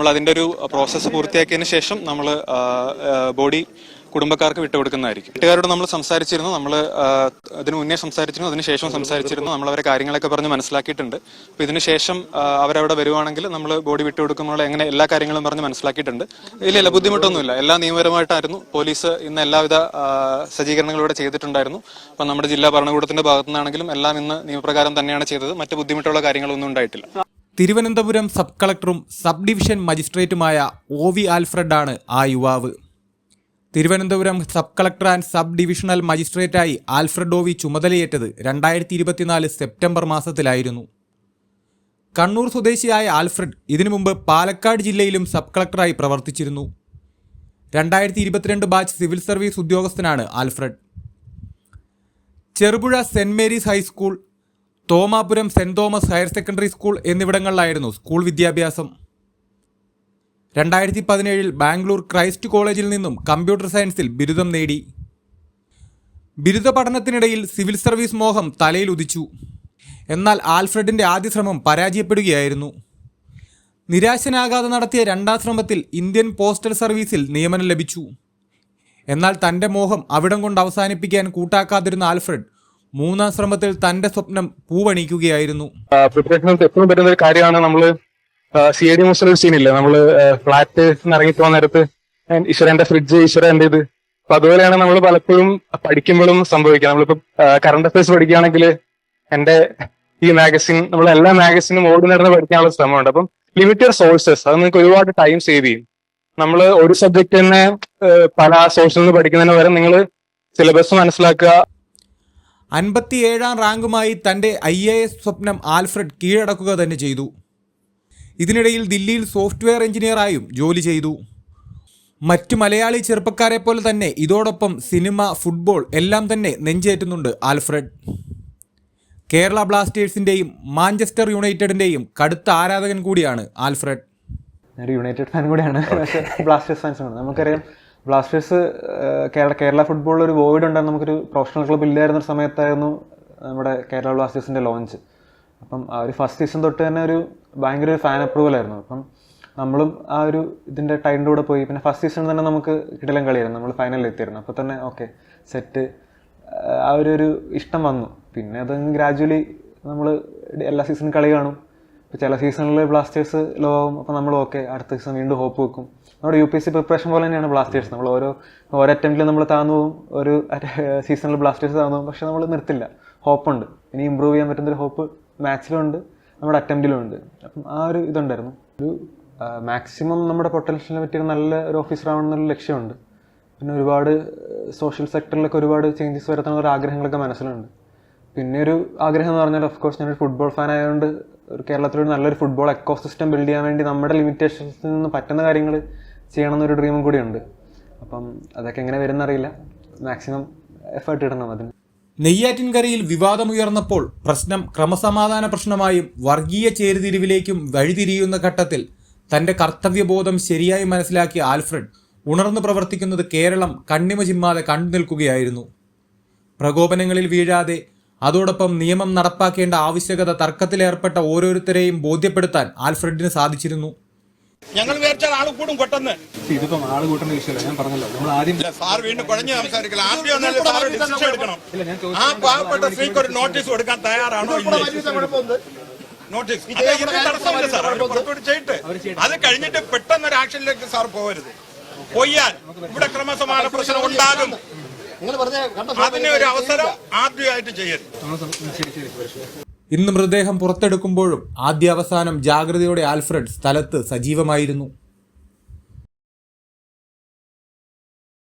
നമ്മൾ അതിന്റെ ഒരു പ്രോസസ്സ് പൂർത്തിയാക്കിയതിനു ശേഷം നമ്മൾ ബോഡി കുടുംബക്കാർക്ക് വിട്ടുകൊടുക്കുന്നതായിരിക്കും. വീട്ടുകാരോട് നമ്മൾ സംസാരിച്ചിരുന്നു, നമ്മൾ അതിന് മുന്നേ സംസാരിച്ചിരുന്നു, അതിനുശേഷം സംസാരിച്ചിരുന്നു. നമ്മൾ അവരെ കാര്യങ്ങളൊക്കെ പറഞ്ഞ് മനസ്സിലാക്കിയിട്ടുണ്ട്. അപ്പൊ ഇതിനുശേഷം അവരവിടെ വരുവാണെങ്കിൽ നമ്മൾ ബോഡി വിട്ടുകൊടുക്കുമ്പോൾ എങ്ങനെ എല്ലാ കാര്യങ്ങളും പറഞ്ഞ് മനസ്സിലാക്കിയിട്ടുണ്ട്. ഇല്ല, ബുദ്ധിമുട്ടൊന്നുമില്ല. എല്ലാം നിയമപരമായിട്ടായിരുന്നു. പോലീസ് ഇന്ന് എല്ലാവിധ സജ്ജീകരണങ്ങളും ഇവിടെ ചെയ്തിട്ടുണ്ടായിരുന്നു. അപ്പൊ നമ്മുടെ ജില്ലാ ഭരണകൂടത്തിന്റെ ഭാഗത്തു നിന്നാണെങ്കിലും എല്ലാം ഇന്ന് നിയമപ്രകാരം തന്നെയാണ് ചെയ്തത്. മറ്റു ബുദ്ധിമുട്ടുള്ള കാര്യങ്ങളൊന്നും ഉണ്ടായിട്ടില്ല. തിരുവനന്തപുരം സബ് കളക്ടറും സബ് ഡിവിഷൻ മജിസ്ട്രേറ്റുമായ OV ആൽഫ്രഡാണ് ആ യുവാവ്. Thiruvananthapuram sub collector and sub divisional മജിസ്ട്രേറ്റായി ആൽഫ്രഡ് OV ചുമതലയേറ്റത് 2024 സെപ്റ്റംബർ മാസത്തിലായിരുന്നു. കണ്ണൂർ സ്വദേശിയായ ആൽഫ്രഡ് ഇതിനു മുമ്പ് പാലക്കാട് ജില്ലയിലും സബ് കളക്ടറായി പ്രവർത്തിച്ചിരുന്നു. 2022 ബാച്ച് സിവിൽ സർവീസ് ഉദ്യോഗസ്ഥനാണ് Alfred. Cherupuzha saint Mary's high school, Thomapuram saint Thomas higher secondary school എന്നിവിടങ്ങളിലായിരുന്നു സ്കൂൾ വിദ്യാഭ്യാസം. 2017 ബാംഗ്ലൂർ ക്രൈസ്റ്റ് കോളേജിൽ നിന്നും കമ്പ്യൂട്ടർ സയൻസിൽ ബിരുദം നേടി. ബിരുദ പഠനത്തിനിടയിൽ സിവിൽ സർവീസ് മോഹം തലയിൽ ഉദിച്ചു. എന്നാൽ ആൽഫ്രഡിൻ്റെ ആദ്യ ശ്രമം പരാജയപ്പെടുകയായിരുന്നു. നിരാശനാകാതെ നടത്തിയ രണ്ടാം ശ്രമത്തിൽ ഇന്ത്യൻ പോസ്റ്റൽ സർവീസിൽ നിയമനം ലഭിച്ചു. എന്നാൽ തൻ്റെ മോഹം അവിടം കൊണ്ട് അവസാനിപ്പിക്കാൻ കൂട്ടാക്കാതിരുന്ന ആൽഫ്രഡ് മൂന്നാം ശ്രമത്തിൽ തന്റെ സ്വപ്നം പൂവണിക്കുകയായിരുന്നു. പ്രിപ്പറേഷൻ എപ്പോഴും പറ്റുന്ന ഒരു കാര്യമാണ്. നമ്മള് CID മോസ്റ്റർ സീനില്ല, നമ്മള് ഫ്ലാറ്റ് ഇറങ്ങിയിട്ട് വന്ന നേരത്ത് ഈശ്വരന്റെ ഫ്രിഡ്ജ്, ഈശ്വരന്റെ ഇത്. അപ്പൊ അതുപോലെയാണ് നമ്മൾ പലപ്പോഴും പഠിക്കുമ്പോഴും സംഭവിക്കുക. നമ്മളിപ്പോ കറണ്ട് അഫയേഴ്സ് പഠിക്കുകയാണെങ്കിൽ എന്റെ ഈ മാഗസിൻ, നമ്മൾ എല്ലാ മാഗസിനും ഓടി നടന്ന് പഠിക്കാനുള്ള ശ്രമമുണ്ട്. അപ്പം ലിമിറ്റഡ് സോഴ്സസ്, അത് നിങ്ങൾക്ക് ഒരുപാട് ടൈം സേവ് ചെയ്യും. നമ്മൾ ഒരു സബ്ജക്ട് തന്നെ പല സോഴ്സിൽ നിന്ന് പഠിക്കുന്നതിന് പകരം നിങ്ങൾ സിലബസ് മനസ്സിലാക്കുക. 57ാം റാങ്കുമായി തൻ്റെ IAS സ്വപ്നം ആൽഫ്രഡ് കീഴടക്കുക തന്നെ ചെയ്തു. ഇതിനിടയിൽ ദില്ലിയിൽ സോഫ്റ്റ്വെയർ എഞ്ചിനീയറായും ജോലി ചെയ്തു. മറ്റു മലയാളി ചെറുപ്പക്കാരെ പോലെ തന്നെ ഇതോടൊപ്പം സിനിമ, ഫുട്ബോൾ എല്ലാം തന്നെ നെഞ്ചേറ്റുന്നുണ്ട് ആൽഫ്രഡ്. കേരള ബ്ലാസ്റ്റേഴ്സിൻ്റെയും മാഞ്ചസ്റ്റർ യുണൈറ്റഡിൻ്റെയും കടുത്ത ആരാധകൻ കൂടിയാണ് ആൽഫ്രഡ്. ഒരു യുണൈറ്റഡ് ഫാൻ കൂടിയാണ്, പക്ഷേ ബ്ലാസ്റ്റേഴ്സ് ഫാൻസാണ്. നമുക്കറിയാം ബ്ലാസ്റ്റേഴ്സ് കേരള ഫുട്ബോളിൽ ഒരു വോയിഡ് ഉണ്ടായിരുന്നു. നമുക്കൊരു പ്രൊഫഷണൽ ക്ലബ്ബ് ഇല്ലായിരുന്ന സമയത്തായിരുന്നു നമ്മുടെ കേരള ബ്ലാസ്റ്റേഴ്സിൻ്റെ ലോഞ്ച്. അപ്പം ആ ഒരു ഫസ്റ്റ് സീസൺ തൊട്ട് തന്നെ ഒരു ഭയങ്കര ഒരു ഫാൻ അപ്രൂവലായിരുന്നു. അപ്പം നമ്മളും ആ ഒരു ഇതിൻ്റെ ടൈമിൻ്റെ കൂടെ പോയി. പിന്നെ ഫസ്റ്റ് സീസൺ തന്നെ നമുക്ക് കിടലം കളിയായിരുന്നു, നമ്മൾ ഫൈനലിൽ എത്തിയിരുന്നു. അപ്പോൾ തന്നെ ഓക്കെ സെറ്റ്, ആ ഒരു ഇഷ്ടം വന്നു. പിന്നെ അത് ഗ്രാജുവലി നമ്മൾ എല്ലാ സീസണും കളി കാണും. ഇപ്പോൾ ചില സീസണിൽ ബ്ലാസ്റ്റേഴ്സ് ലോ ആവും, അപ്പോൾ നമ്മൾ ഓക്കെ അടുത്ത സീസൺ വീണ്ടും ഹോപ്പ് വെക്കും. നമ്മുടെ UPSC പ്രിപ്പറേഷൻ പോലെ തന്നെയാണ് ബ്ലാസ്റ്റേഴ്സ്. നമ്മൾ ഓരോ അറ്റംപ്റ്റിൽ നമ്മൾ താന്നു പോകും, ഒരു സീസണിൽ ബ്ലാസ്റ്റേഴ്സ് താന്നു പോകും, പക്ഷെ നമ്മൾ നിർത്തില്ല. ഹോപ്പുണ്ട്, ഇനി ഇമ്പ്രൂവ് ചെയ്യാൻ പറ്റുന്നൊരു ഹോപ്പ് മാച്ചിലും ഉണ്ട്, നമ്മുടെ അറ്റംപ്റ്റിലും ഉണ്ട്. അപ്പം ആ ഒരു ഇതുണ്ടായിരുന്നു. ഒരു മാക്സിമം നമ്മുടെ പൊട്ടൻഷ്യലിനെ പറ്റിയ നല്ല ഒരു ഓഫീസർ ആവണമെന്നുള്ള ലക്ഷ്യമുണ്ട്. പിന്നെ ഒരുപാട് സോഷ്യൽ സെക്ടറിലൊക്കെ ഒരുപാട് ചേഞ്ചസ് വരുത്താനുള്ള ഒരു ആഗ്രഹങ്ങളൊക്കെ മനസ്സിലുണ്ട്. പിന്നെ ഒരു ആഗ്രഹം എന്ന് പറഞ്ഞാൽ ഓഫ് കോഴ്സ് ഞാനൊരു ഫുട്ബോൾ ഫാൻ ആയതുകൊണ്ട് ഒരു കേരളത്തിലൊരു നല്ലൊരു ഫുട്ബോൾ എക്കോസിസ്റ്റം ബിൽഡ് ചെയ്യാൻ വേണ്ടി നമ്മുടെ ലിമിറ്റേഷൻസിൽ നിന്ന് പറ്റുന്ന കാര്യങ്ങൾ ചെയ്യണമെന്നൊരു ഡ്രീമും കൂടിയുണ്ട്. അപ്പം അതൊക്കെ എങ്ങനെ വരുന്നറിയില്ല, മാക്സിമം എഫേർട്ട് ഇടണം അതിന്. നെയ്യാറ്റിൻകരയിൽ വിവാദമുയർന്നപ്പോൾ പ്രശ്നം ക്രമസമാധാന പ്രശ്നമായും വർഗീയ ചേരിതിരിവിലേക്കും വഴിതിരിയുന്ന ഘട്ടത്തിൽ തൻ്റെ കർത്തവ്യബോധം ശരിയായി മനസ്സിലാക്കിയ ആൽഫ്രഡ് ഉണർന്നു പ്രവർത്തിക്കുന്നത് കേരളം കണ്ണിമ ചിമ്മാതെ കണ്ടു നിൽക്കുകയായിരുന്നു. പ്രകോപനങ്ങളിൽ വീഴാതെ അതോടൊപ്പം നിയമം നടപ്പാക്കേണ്ട ആവശ്യകത തർക്കത്തിലേർപ്പെട്ട ഓരോരുത്തരെയും ബോധ്യപ്പെടുത്താൻ ആൽഫ്രഡിന് സാധിച്ചിരുന്നു. ഞങ്ങൾ വിചാരിച്ചാൽ ആൾ കൂടും കൊട്ടെന്ന്. ഇതിപ്പം ആള് കൂട്ടുന്ന വിഷയമല്ല, ഞാൻ പറഞ്ഞല്ലോ. നമ്മൾ ആദ്യം സാർ വീണ്ടും കുഴഞ്ഞ് സംസാരിക്കില്ല. ആദ്യം സാർ ഡിസിഷൻ എടുക്കണം. ആ പാവപ്പെട്ട സ്ത്രീക്ക് ഒരു നോട്ടീസ് കൊടുക്കാൻ തയ്യാറാണോ? നോട്ടീസ് തടസ്സമില്ല സാർ, അവർ പുറത്തോട്ട് ചെയ്തിട്ട് അത് കഴിഞ്ഞിട്ട് പെട്ടെന്ന് ഒരു ആക്ഷനിലേക്ക് സാർ പോകരുത്. പോയാൽ ഇവിടെ ക്രമസമാധാന പ്രശ്നം ഉണ്ടാകും. അതിന് ഒരു അവസരം ആദ്യമായിട്ട് ചെയ്യരുത്. ഇന്ന് മൃതദേഹം പുറത്തെടുക്കുമ്പോഴും ആദ്യ അവസാനം ജാഗ്രതയോടെ ആൽഫ്രഡ് സ്ഥലത്ത് സജീവമായിരുന്നു.